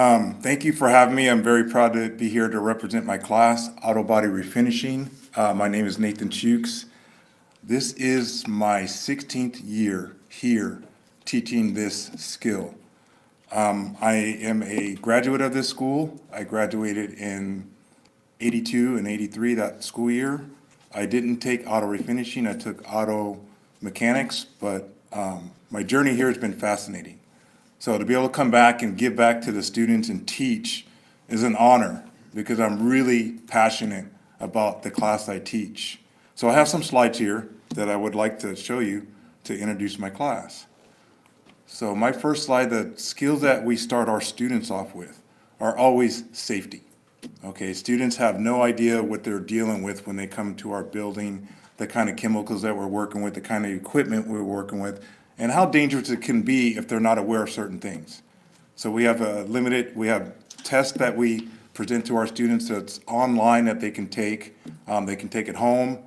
Thank you for having me. I'm very proud to be here to represent my class, Auto Body Refinishing. My name is Nathan Chukes. This is my 16th year here teaching this skill. I am a graduate of this school. I graduated in 82 and 83, that school year. I didn't take auto refinishing, I took auto mechanics, but my journey here has been fascinating. So to be able to come back and give back to the students and teach is an honor because I'm really passionate about the class I teach. So I have some slides here that I would like to show you to introduce my class. So my first slide, the skills that we start our students off with are always safety. Okay, students have no idea what they're dealing with when they come to our building, the kind of chemicals that we're working with, the kind of equipment we're working with, and how dangerous it can be if they're not aware of certain things. So we have we have tests that we present to our students that's online that they can take. They can take it home,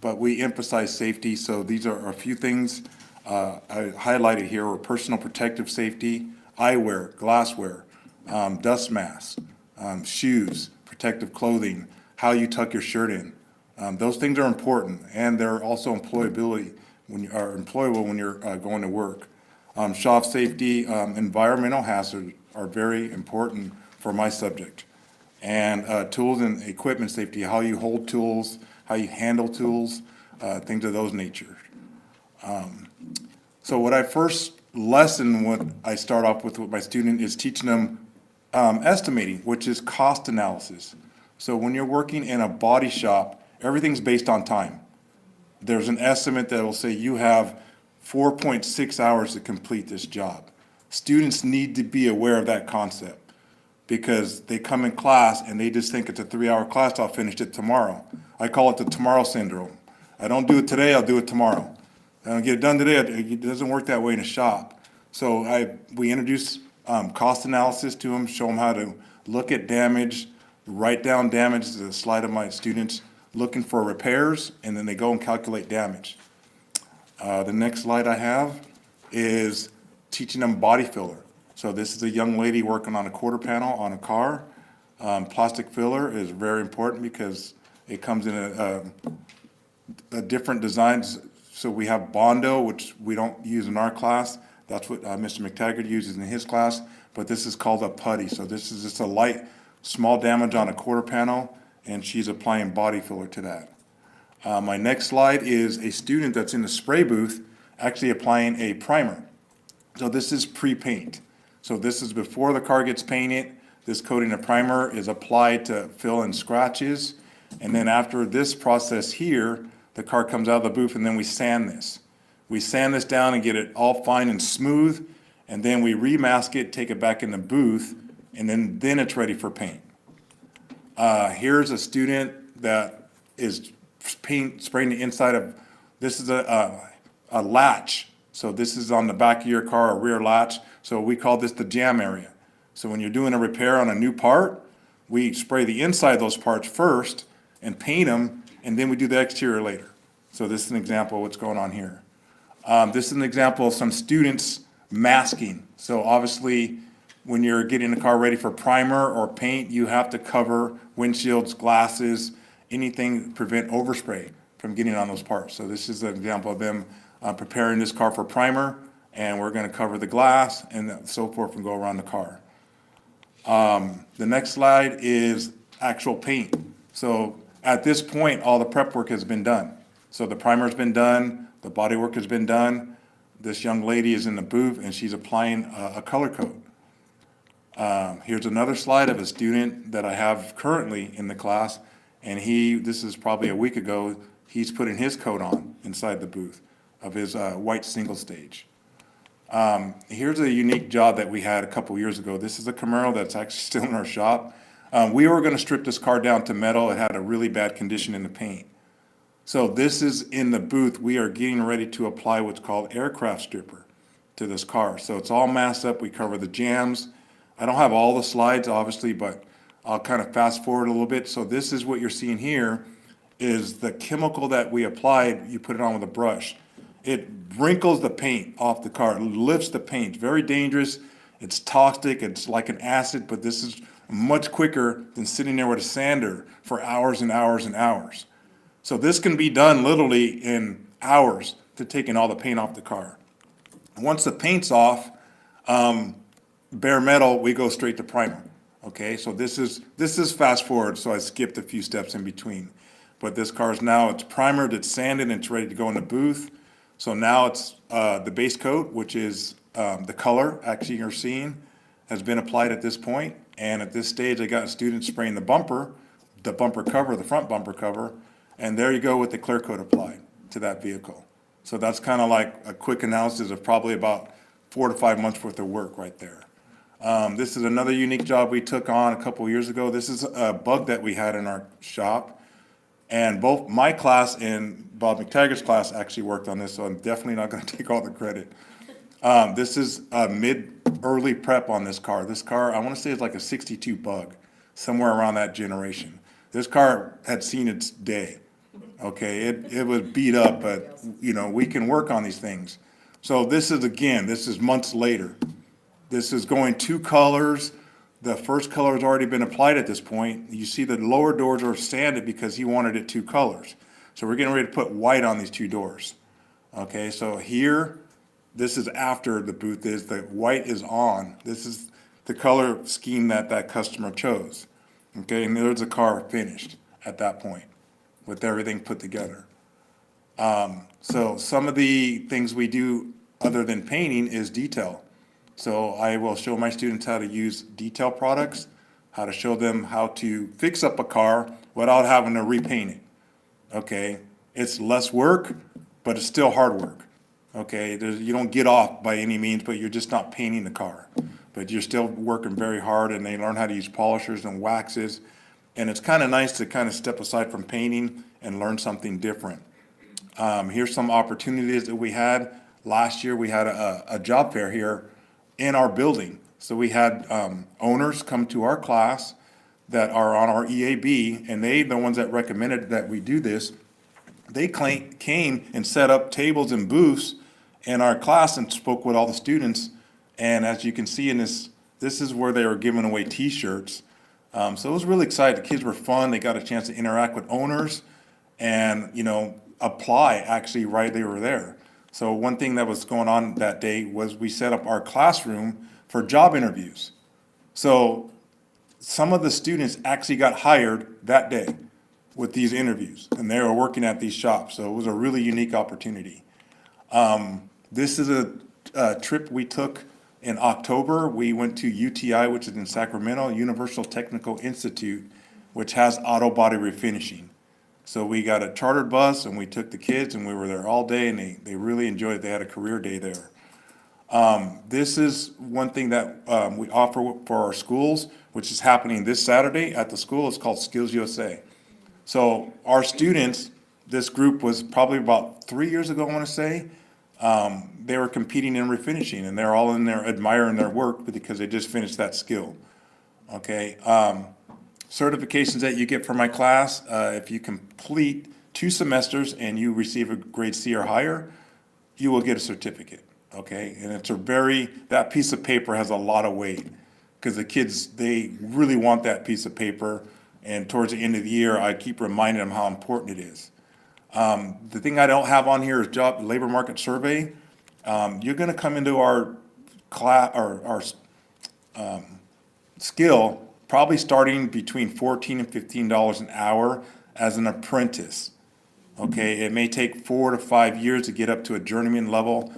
but we emphasize safety. So these are a few things I highlighted here are personal protective safety, eyewear, glasswear, dust masks, shoes, protective clothing, how you tuck your shirt in. Those things are important, and they're also employability. When you are employable when you're going to work. Shop safety, environmental hazards are very important for my subject. And tools and equipment safety, how you hold tools, how you handle tools, things of those nature. So what I first lesson, what I start off with my student is teaching them estimating, which is cost analysis. So when you're working in a body shop, everything's based on time. There's an estimate that will say you have 4.6 hours to complete this job. Students need to be aware of that concept because they come in class and they just think it's a 3-hour class, I'll finish it tomorrow. I call it the tomorrow syndrome. I don't do it today, I'll do it tomorrow. I don't get it done today, it doesn't work that way in a shop. So we introduce cost analysis to them, show them how to look at damage, write down damage. This is a slide of my students looking for repairs, and then they go and calculate damage. The next slide I have is teaching them body filler. So this is a young lady working on a quarter panel on a car. Plastic filler is very important because it comes in a different designs. So we have Bondo, which we don't use in our class. That's what Mr. McTaggart uses in his class, but this is called a putty. So this is just a light, small damage on a quarter panel, and she's applying body filler to that. My next slide is a student that's in the spray booth actually applying a primer. So this is pre-paint. So this is before the car gets painted. This coating of primer is applied to fill in scratches. And then after this process here, the car comes out of the booth and then we sand this. We sand this down and get it all fine and smooth. And then we remask it, take it back in the booth, and then it's ready for paint. Here's a student that is spraying the inside of, this is a latch. So this is on the back of your car, a rear latch. So we call this the jam area. So when you're doing a repair on a new part, we spray the inside of those parts first and paint them, and then we do the exterior later. So this is an example of what's going on here. This is an example of some students masking. So obviously, when you're getting the car ready for primer or paint, you have to cover windshields, glasses, anything to prevent overspray from getting on those parts. So this is an example of them preparing this car for primer, and we're going to cover the glass and so forth and go around the car. The next slide is actual paint. So at this point, all the prep work has been done. So the primer's been done, the body work has been done. This young lady is in the booth and she's applying a color coat. Here's another slide of a student that I have currently in the class, and this is probably a week ago, he's putting his coat on inside the booth of his white single stage. Here's a unique job that we had a couple years ago. This is a Camaro that's actually still in our shop. We were going to strip this car down to metal. It had a really bad condition in the paint. So this is in the booth. We are getting ready to apply what's called aircraft stripper to this car. So it's all masked up. We cover the jams. I don't have all the slides, obviously, but I'll kind of fast forward a little bit. So this is what you're seeing here is the chemical that we applied. You put it on with a brush. It wrinkles the paint off the car, it lifts the paint. Very dangerous. It's toxic, it's like an acid, but this is much quicker than sitting there with a sander for hours and hours and hours. So this can be done literally in hours to taking all the paint off the car. Once the paint's off, bare metal, we go straight to primer. Okay, so this is fast forward, so I skipped a few steps in between. But this car is now, it's primered, it's sanded, and it's ready to go in the booth. So now it's the base coat, which is the color actually you're seeing, has been applied at this point. And at this stage, I got students spraying the bumper cover, the front bumper cover, and there you go with the Clearcoat applied to that vehicle. So that's kind of like a quick analysis of probably about 4 to 5 months worth of work right there. This is another unique job we took on a couple years ago. This is a bug that we had in our shop. And both my class and Bob McTaggart's class actually worked on this, so I'm definitely not going to take all the credit. This is a early prep on this car. This car, I want to say, is like a 62 bug, somewhere around that generation. This car had seen its day. Okay, it was beat up, but you know, we can work on these things. So this is months later. This is going 2 colors. The first color has already been applied at this point. You see the lower doors are sanded because he wanted it 2 colors. So we're getting ready to put white on these 2 doors. Okay, so here, this is after the booth is, the white is on. This is the color scheme that customer chose. Okay, and there's the car finished at that point with everything put together. So some of the things we do other than painting is detail. So I will show my students how to use detail products, how to show them how to fix up a car without having to repaint it. Okay, it's less work, but it's still hard work. Okay, you don't get off by any means, but you're just not painting the car. But you're still working very hard, and they learn how to use polishers and waxes. And it's kind of nice to kind of step aside from painting and learn something different. Here's some opportunities that we had. Last year we had a job fair here in our building. So we had owners come to our class that are on our EAB, and the ones that recommended that we do this, they came and set up tables and booths in our class and spoke with all the students. And as you can see in this is where they were giving away t-shirts. So it was really exciting. The kids were fun. They got a chance to interact with owners and, you know, apply actually right they were there. So one thing that was going on that day was we set up our classroom for job interviews. So some of the students actually got hired that day with these interviews, and they were working at these shops. So it was a really unique opportunity. This is a trip we took in October. We went to UTI, which is in Sacramento, Universal Technical Institute, which has auto body refinishing. So we got a chartered bus and we took the kids and we were there all day, and they really enjoyed it. They had a career day there. This is one thing that we offer for our schools, which is happening this Saturday at the school. It's called SkillsUSA. So our students, this group was probably about 3 years ago, I want to say, they were competing in refinishing, and they're all in there admiring their work because they just finished that skill. Okay. Certifications that you get from my class, if you complete 2 semesters and you receive a grade C or higher, you will get a certificate. Okay, and that piece of paper has a lot of weight because the kids, they really want that piece of paper, and towards the end of the year, I keep reminding them how important it is. The thing I don't have on here is labor market survey. You're going to come into our class or our skill probably starting between $14 and $15 an hour as an apprentice. Okay, it may take 4 to 5 years to get up to a journeyman level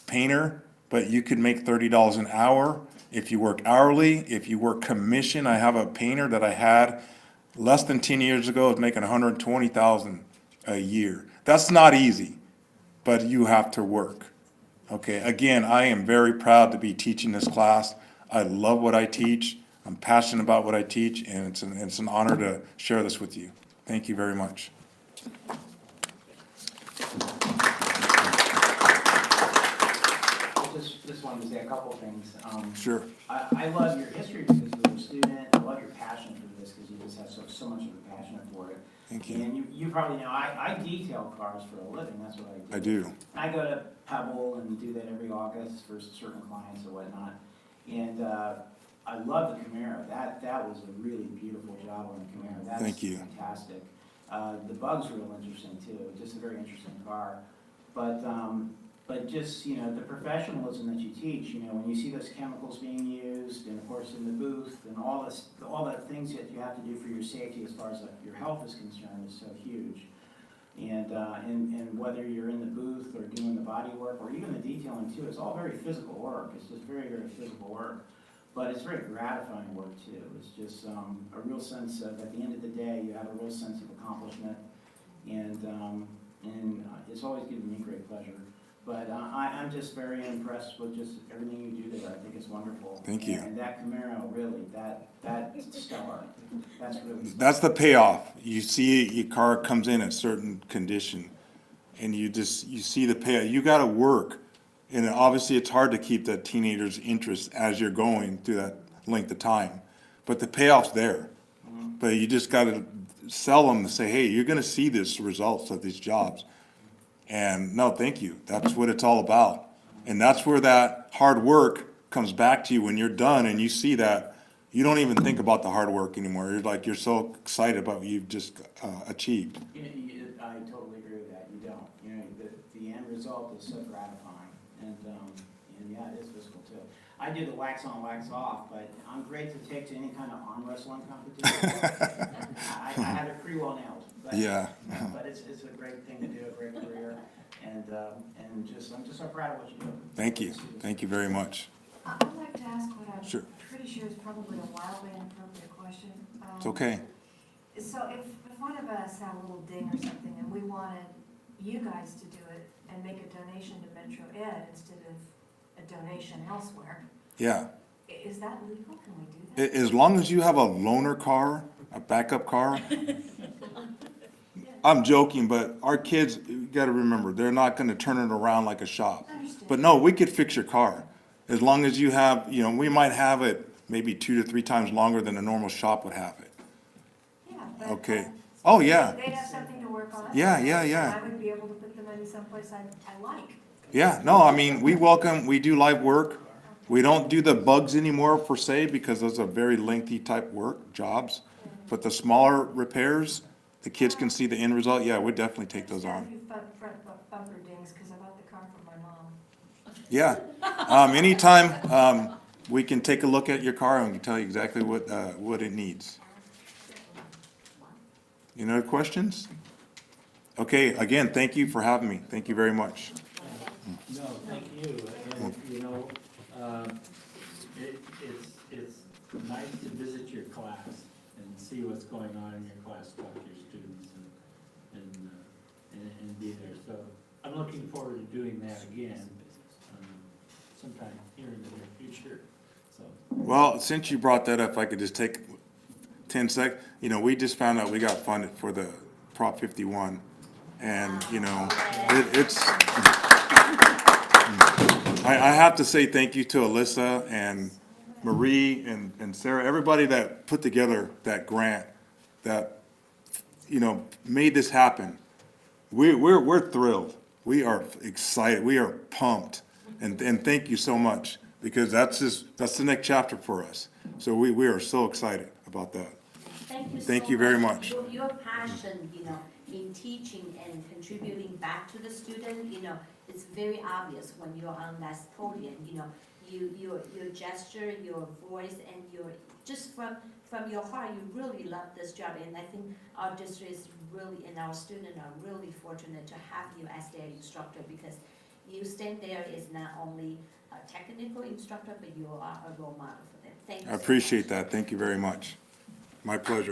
painter, but you could make $30 an hour if you work hourly. If you work commission, I have a painter that I had less than 10 years ago was making $120,000 a year. That's not easy, but you have to work. Okay, again, I am very proud to be teaching this class. I love what I teach. I'm passionate about what I teach, and it's an honor to share this with you. Thank you very much. Just wanted to say a couple things. Sure. I love your history because you were a student. I love your passion for this because you just have so much of a passion for it. Thank you. And you probably know, I detail cars for a living, that's what I do. I do. I go to Pebble and do that every August for certain clients or whatnot. And I love the Camaro. That was a really beautiful job on the Camaro. That's Thank you. fantastic. The Bug's real interesting too, just a very interesting car. But just, you know, the professionalism that you teach, you know, when you see those chemicals being used, and of course in the booth, and all the things that you have to do for your safety as far as your health is concerned is so huge. And whether you're in the booth or doing the body work, or even the detailing too, it's all very physical work. It's just very, very physical work. But it's very gratifying work too. It's just a real sense of, at the end of the day, you have a real sense of accomplishment. And it's always given me great pleasure. But I'm just very impressed with just everything you do there. I think it's wonderful. Thank you. And that Camaro, really, that's stellar. That's really stellar. That's the payoff. You see your car comes in a certain condition, and you see the payoff. You got to work, and obviously it's hard to keep that teenager's interest as you're going through that length of time. But the payoff's there. But you just got to sell them to say, hey, you're going to see this results of these jobs. And no, thank you. That's what it's all about. And that's where that hard work comes back to you when you're done and you see that. You don't even think about the hard work anymore. You're so excited about what you've just achieved. I totally agree with that. You don't. You know, the end result is so gratifying. And yeah, it is physical too. I do the wax on, wax off, but I'm great to take to any kind of arm wrestling competition. I have it pretty well nailed. But, Yeah. But it's a great thing to do, a great career, and I'm just so proud of what you do. Thank you. Thank you very much. I'd like to ask what I'm Sure. pretty sure is probably a wildly inappropriate question. It's okay. So if one of us had a little ding or something and we wanted you guys to do it and make a donation to Metro Ed instead of a donation elsewhere, Yeah. is that legal? Can we do that? As long as you have a loaner car, a backup car. I'm joking, but our kids, you got to remember, they're not going to turn it around like a shop. Understood. But no, we could fix your car. As long as you have, you know, we might have it maybe 2 to 3 times longer than a normal shop would have it. Yeah. But, Okay. Oh, yeah. They'd have something to work on. Yeah. And I would be able to put the money someplace I like. Yeah, no, I mean, we do live work. We don't do the bugs anymore per se because those are very lengthy type work, jobs. But the smaller repairs, the kids can see the end result. Yeah, we'd definitely take those on. Front bumper dings because I bought the car for my mom. Yeah. Anytime, we can take a look at your car and we can tell you exactly what it needs. Any other questions? Okay, again, thank you for having me. Thank you very much. No, thank you. And, you know, it's nice to visit your class and see what's going on in your class, talk to your students and be there. So I'm looking forward to doing that again sometime here in the near future. So. Well, since you brought that up, if I could just take 10 seconds. You know, we just found out we got funded for the Prop 51. And, you know, I have to say thank you to Alyssa and Marie and Sarah, everybody that put together that grant that, you know, made this happen. We're thrilled. We are excited. We are pumped. And thank you so much because that's the next chapter for us. So we are so excited about that. Thank you very much. Your passion, you know, in teaching and contributing back to the student, you know, it's very obvious when you're on that podium, you know, your gesture, your voice, and your, just from your heart, you really love this job. And I think our district is really, and our students are really fortunate to have you as their instructor because you stand there is not only a technical instructor, but you are a role model for them. Thank you. I appreciate that. Thank you very much. My pleasure.